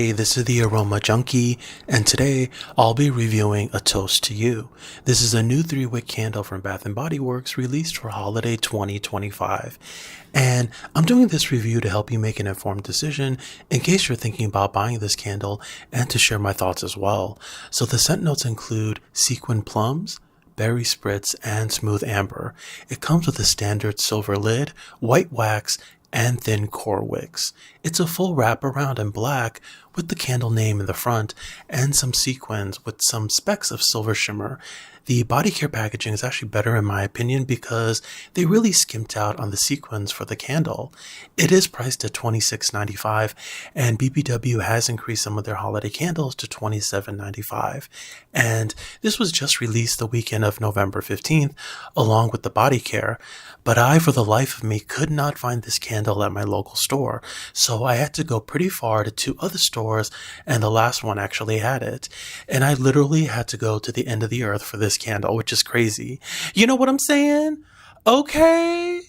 Hey, this is the Aroma Junkie, and today I'll be reviewing A Toast to You. This is a new 3-wick candle from Bath & Body Works released for holiday 2025. And I'm doing this review to help you make an informed decision in case you're thinking about buying this candle and to share my thoughts as well. So the scent notes include sequin plums, berry spritz, and smooth amber. It comes with a standard silver lid, white wax, and thin core wicks. It's a full wrap around in black with the candle name in the front and some sequins with some specks of silver shimmer. The body care packaging is actually better in my opinion because they really skimped out on the sequins for the candle. It is priced at $26.95 and BBW has increased some of their holiday candles to $27.95. And this was just released the weekend of November 15th along with the body care. But I, for the life of me, could not find this candle at my local store. So I had to go pretty far to 2 other stores and the last one actually had it. And I literally had to go to the end of the earth for this candle, which is crazy. You know what I'm saying? Okay.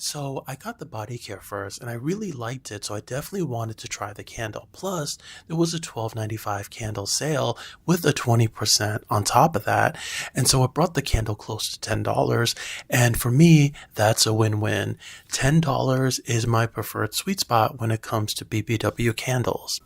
So I got the body care first and I really liked it, so I definitely wanted to try the candle. Plus, there was a $12.95 candle sale with a 20% on top of that. And so it brought the candle close to $10. And for me, that's a win-win. $10 is my preferred sweet spot when it comes to BBW candles.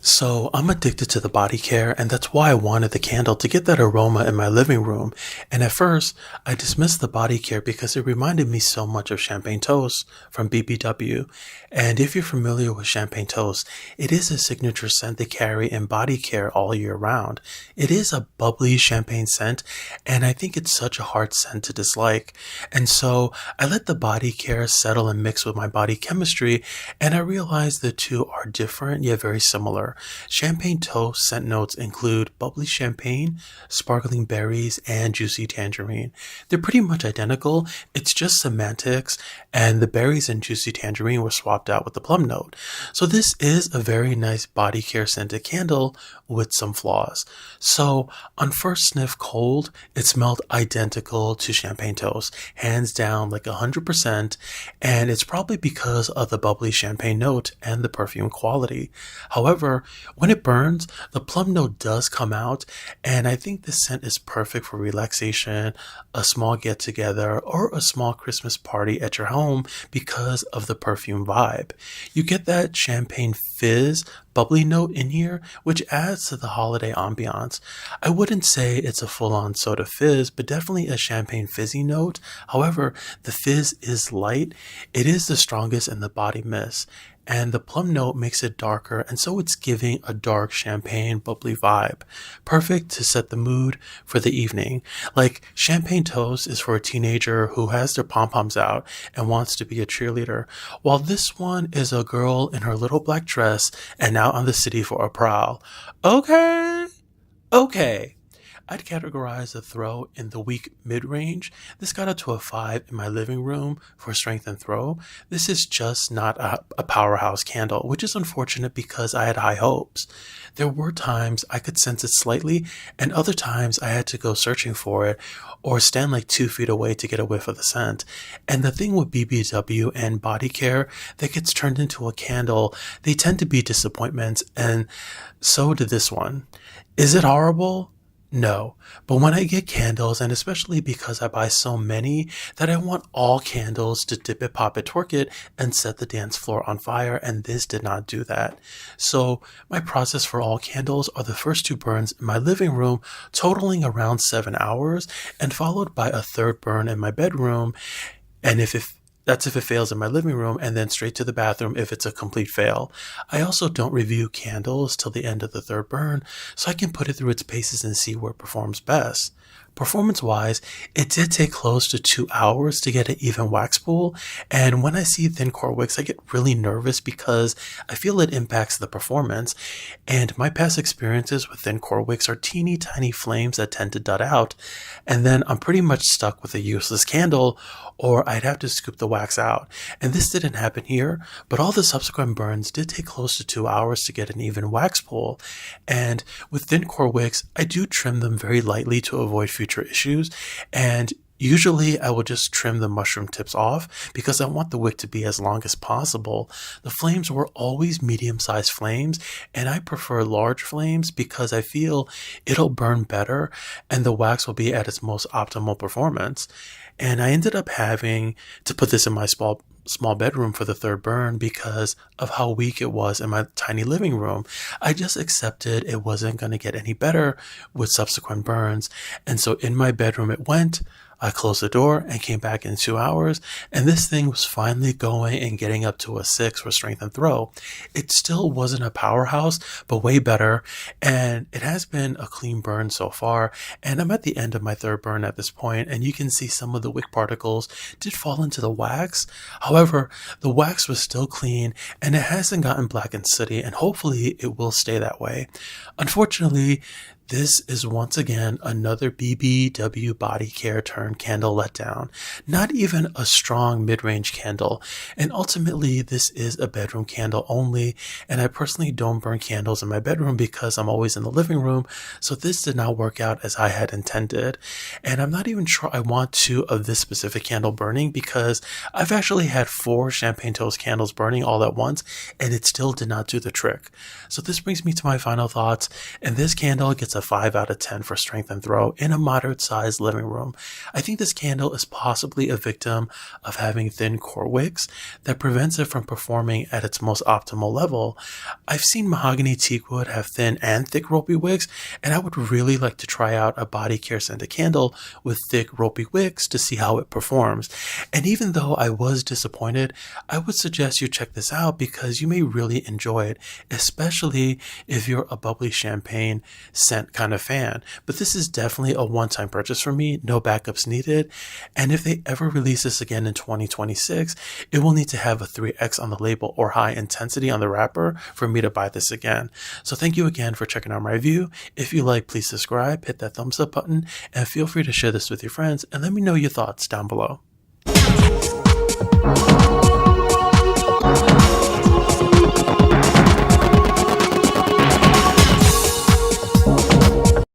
So I'm addicted to the body care, and that's why I wanted the candle to get that aroma in my living room. And at first, I dismissed the body care because it reminded me so much of Champagne Toast from BBW. And if you're familiar with Champagne Toast, it is a signature scent they carry in body care all year round. It is a bubbly champagne scent, and I think it's such a hard scent to dislike. And so I let the body care settle and mix with my body chemistry, and I realized the two are different yet very similar. Champagne Toast scent notes include bubbly champagne, sparkling berries, and juicy tangerine. They're pretty much identical, it's just semantics, and the berries and juicy tangerine were swapped out with the plum note. So this is a very nice body care scented candle with some flaws. So on first sniff cold, it smelled identical to Champagne Toast, hands down like 100%, and it's probably because of the bubbly champagne note and the perfume quality. However, when it burns, the plum note does come out, and I think this scent is perfect for relaxation, a small get-together, or a small Christmas party at your home because of the perfume vibe. You get that champagne fizz, bubbly note in here, which adds to the holiday ambiance. I wouldn't say it's a full-on soda fizz, but definitely a champagne fizzy note. However, the fizz is light. It is the strongest in the body mist, and the plum note makes it darker, and so it's giving a dark champagne bubbly vibe. Perfect to set the mood for the evening. Like Champagne Toast is for a teenager who has their pom-poms out and wants to be a cheerleader, while this one is a girl in her little black dress and out on the city for a prowl. Okay. I'd categorize the throw in the weak mid-range. This got up to a 5 in my living room for strength and throw. This is just not a powerhouse candle, which is unfortunate because I had high hopes. There were times I could sense it slightly, and other times I had to go searching for it or stand like 2 feet away to get a whiff of the scent. And the thing with BBW and body care that gets turned into a candle, they tend to be disappointments, and so did this one. Is it horrible? No, but when I get candles, and especially because I buy so many that I want all candles to dip it, pop it, twerk it, and set the dance floor on fire, and this did not do that. So my process for all candles are the first 2 burns in my living room, totaling around 7 hours, and followed by a 3rd burn in my bedroom, and if it fails in my living room, and then straight to the bathroom if it's a complete fail. I also don't review candles till the end of the 3rd burn, so I can put it through its paces and see where it performs best. Performance-wise, it did take close to 2 hours to get an even wax pool, and when I see thin core wicks, I get really nervous because I feel it impacts the performance, and my past experiences with thin core wicks are teeny tiny flames that tend to dud out, and then I'm pretty much stuck with a useless candle, or I'd have to scoop the wax out. And this didn't happen here, but all the subsequent burns did take close to 2 hours to get an even wax pool, and with thin core wicks, I do trim them very lightly to avoid future issues, and Usually, I will just trim the mushroom tips off because I want the wick to be as long as possible. The flames were always medium-sized flames, and I prefer large flames because I feel it'll burn better and the wax will be at its most optimal performance. And I ended up having to put this in my small bedroom for the third burn because of how weak it was in my tiny living room. I just accepted it wasn't going to get any better with subsequent burns. And so in my bedroom it went. I closed the door and came back in 2 hours, and this thing was finally going and getting up to a 6 for strength and throw. It still wasn't a powerhouse, but way better, and it has been a clean burn so far, and I'm at the end of my third burn at this point, and you can see some of the wick particles did fall into the wax. However, the wax was still clean, and it hasn't gotten black and sooty, and hopefully it will stay that way. Unfortunately, this is once again another BBW body care turn candle letdown. Not even a strong mid-range candle. And ultimately, this is a bedroom candle only. And I personally don't burn candles in my bedroom because I'm always in the living room. So this did not work out as I had intended. And I'm not even sure I want two of this specific candle burning because I've actually had 4 champagne toast candles burning all at once and it still did not do the trick. So this brings me to my final thoughts. And this candle gets a 5 out of 10 for strength and throw in a moderate sized living room. I think this candle is possibly a victim of having thin core wicks that prevents it from performing at its most optimal level. I've seen mahogany teakwood have thin and thick ropey wicks, and I would really like to try out a body care scented candle with thick ropey wicks to see how it performs. And even though I was disappointed, I would suggest you check this out because you may really enjoy it, especially if you're a bubbly champagne scent kind of fan. But this is definitely a one-time purchase for me, no backups needed. And if they ever release this again in 2026, it will need to have a 3X on the label or high intensity on the wrapper for me to buy this again. So thank you again for checking out my review. If you like, please subscribe, hit that thumbs up button, and feel free to share this with your friends and let me know your thoughts down below.